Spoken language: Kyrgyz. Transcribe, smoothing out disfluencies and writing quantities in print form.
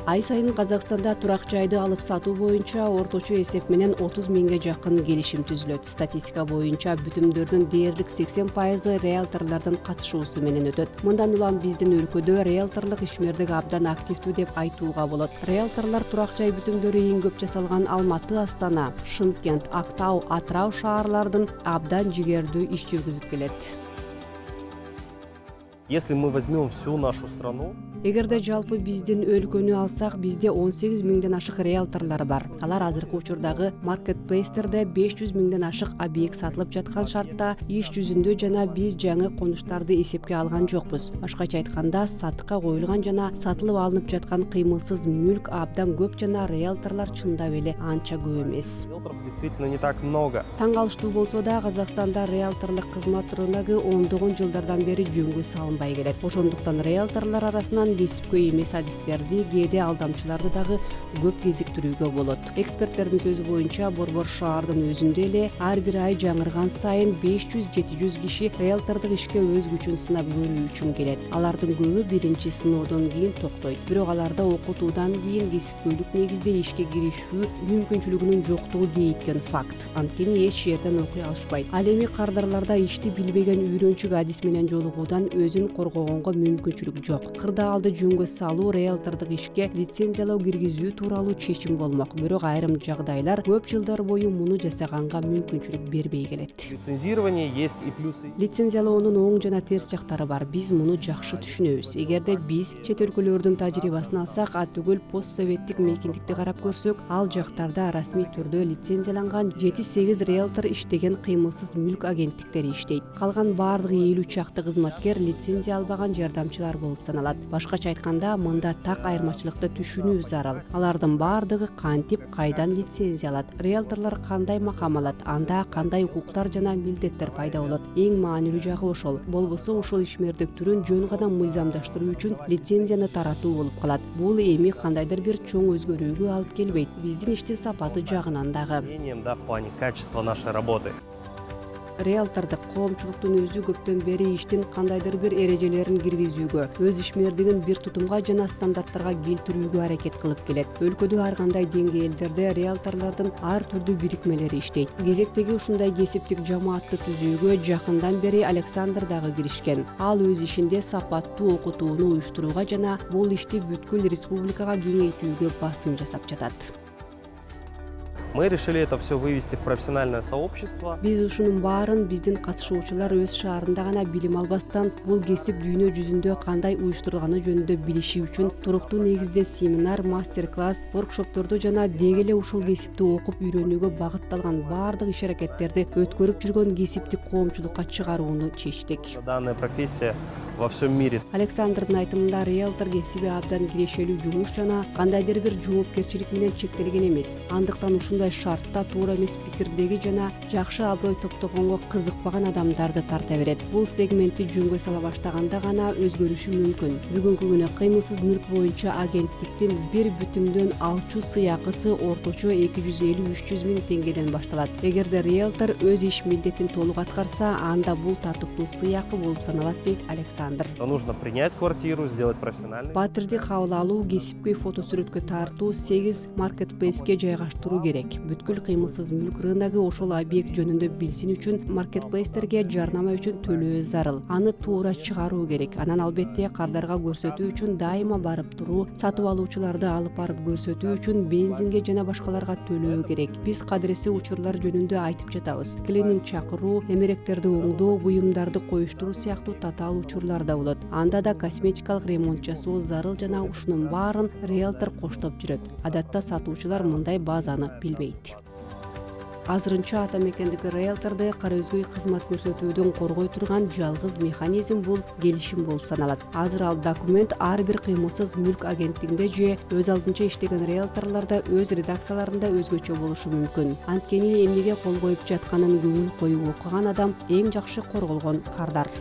Ай сайын Казакстанда турак жайды алып сатуу боюнча орточо эсеп менен 30 миңге жакын келишим түзүлөт. Статистика боюнча бүтүмдөрдүн дээрлик 80% риэлторлордун катышуусу менен өтөт. Мындан улам биздин өлкөдө риэлторлук ишмердик абдан активдүү деп айтууга болот. Риэлторлор турак жай бүтүмдөрү эң көп жасалган Алматы, Астана, Шымкент, Актау, Атырау шаарлардын абдан жигердүү иш жүргүзүп келет. Если мы возьмем всю нашу страну, Эгерде жалпы биздин өлкөнү алсак, бизде 18 миңден ашык риэлторлор бар. Алар азыркы учурдагы маркетплейстерде 500 миңден ашык объект сатылып жаткан шартта иш жүзүндө жана биз жаңы конуштарды эсепке алган жокпуз. Башкача айтканда, сатыкка коюлган жана сатылып алынып жаткан кыймылсыз мүлк абдан көп жана риэлторлор чындап эле анча көп эмес. риэлторов действительно не так много. Таң калыштуу болсо да, Казакстанда риэлторлук кызмат рыногу ондогон жылдардан бери жөнгө салынбай келет. Ошондуктан риэлторлор арасынан кесипкөй эмес адистерди, кээде алдамчыларды дагы көп кезиктирүүгө болот. Эксперттердин сөзү боюнча, Борбор шаардын өзүндө эле ар бир ай жаңырган сайын 500-700 киши риэлтордук ишке өз күчүн сынап көрүү үчүн келет. Алардын көбү биринчи сыноодон кийин токтойт. Бирок аларда окутуудан кийин кесипкөйлүк негизде ишке киришүү мүмкүнчүлүгүнүн жоктугу кейиткен факт. Анткени эч жерден окуй алышпайт. Ал эми кардарларда ишти билбеген үйрөнчүк адис менен жолугуудан өзүн коргогонго мүмкүнчүлүк жок. Кырдаалды жөнгө салуу риэлтордук ишке лицензиялоо киргизүү тууралуу чечим болмок. Бирок айрым жагдайлар көп жылдар бою муну жасаганга мүмкүнчүлүк бербей келет. Лицензирование есть и плюсы. Лицензиялоонун оң жана терс жактары бар. Биз муну жакшы түшүнөбүз. Эгерде биз чет өлкөлөрдүн тажрыйбасын алсак, түгүл постсоветтик мейкиндикти карап көрсөк, ал жактарда расмий түрдө лицензияланган 7-8 риэлтор иштеген кыймылсыз мүлк агенттиктери иштейт. Калган баардыгы 50 чакты кызматкер лицензия албаган жардамчылар болуп саналат. Башкача айтканда, мында так айырмачылыкты түшүнүү зарыл. Алардын баардыгы кантип, кайдан лицензия алат, риэлторлор кандай макам алат, анда кандай укуктар жана милдеттер пайда болот. Эң маанилүү жагы ошол. Болбосо ушул ишмердик түрүн жөн гана мыйзамдаштыруу үчүн лицензияны таратуу болуп калат. Бул эми кандайдыр бир чоң өзгөрүүгө алып келбейт. Биздин иштин сапаты жагынан дагы. Да, в плане качества нашей работы. Риэлтордук коомчулуктун өзү көптөн бери иштин кандайдыр бир эрежелерин киргизүүгө, өз ишмердигин бир тутумга жана стандарттарга келтирүүгө аракет кылып келет. Өлкөдө ар кандай деңгээлдерде риэлторлордун ар түрдүү бирикмелери иштейт. Кезектеги ушундай кесиптик жамаатты түзүүгө жакындан бери Александр дагы киришкен. Ал өз ишинде сапаттуу окутууну уюштурууга жана бул ишти бүткүл республикага кеңейтүүгө басым жасап жатат. Мы решили это все вывести в профессиональное сообщество. Биз ушунун баарын биздин катышуучулар өз шаарында гана билим албастан, бул кесип дүйнө жүзүндө кандай уюштурулганы жөнүндө билиши үчүн туруктуу негизде семинар, мастер-класс, воркшопторду жана деги эле ушул кесипти окуп үйрөнүүгө багытталган баардык иш-аракеттерди өткөрүп жүргөн кесиптик коомчулукка чыгарууну чечтик. Данная профессия во всем мире. Александрдын айтымында, риэлтор кесиби абдан кирешелүү жумуш жана кандайдыр бир жоопкерчилик менен чектелген эмес. Андыктан ушундай шартта туура эмес пикирдеги жана жакшы аброй топтогонго кызыкпаган адамдарды тарта берет. Бул сегментти жөнгө сала баштаганда гана өзгөрүшү мүмкүн. Бүгүнкү күнү кыймылсыз мүлк боюнча агенттиктин бир бүтүмдөн алчу сыйакысы орточо 250-300 миң теңгеден башталат. Эгерде риэлтор өз иш милдетин толук аткарса, анда бул татыктуу сыякы болуп саналат, дейт Александр. Нужно принять квартиру, сделать профессиональный. Батирди кабыл алуу, кесипкөй фотосүрөткө тартуу, 8 маркетплейске жайгаштыруу керек. Бүткүл кыймылсыз мүлк рыногу ошол объект жөнүндө билсин үчүн маркетплейстерге жарнама үчүн төлөө зарыл. Аны туура чыгаруу керек. Анан албетте кардарга көрсөтүү үчүн дайыма барып туруу, сатып алуучуларды алып барып көрсөтүү үчүн бензинге жана башкаларга төлөө керек. Биз кадыресе учурлар жөнүндө айтып жатабыз. Клининг чакыруу, эмеректерди оңдоо, буюмдарды коюштуруу сыяктуу татаал учурлар да болот. Анда да косметикалык ремонт жасоо зарыл жана ушунун баарын риэлтор коштоп жүрөт. Адатта сатуучулар мындай базаны билбейт. Азырынча ата мекендеги риэлторду кара өзгөй кызмат көрсөтүүдөн коргой турган жалгыз механизм бул келишим болуп саналат. Азыр ал документ ар бир кыймылсыз мүлк агенттигинде же өз алдынча иштеген риэлторлордо өз редакцияларында өзгөчө болушу мүмкүн. Анткени эмнеге кол коюп жатканын көңүл коюп окуган адам эң жакшы корголгон кардар.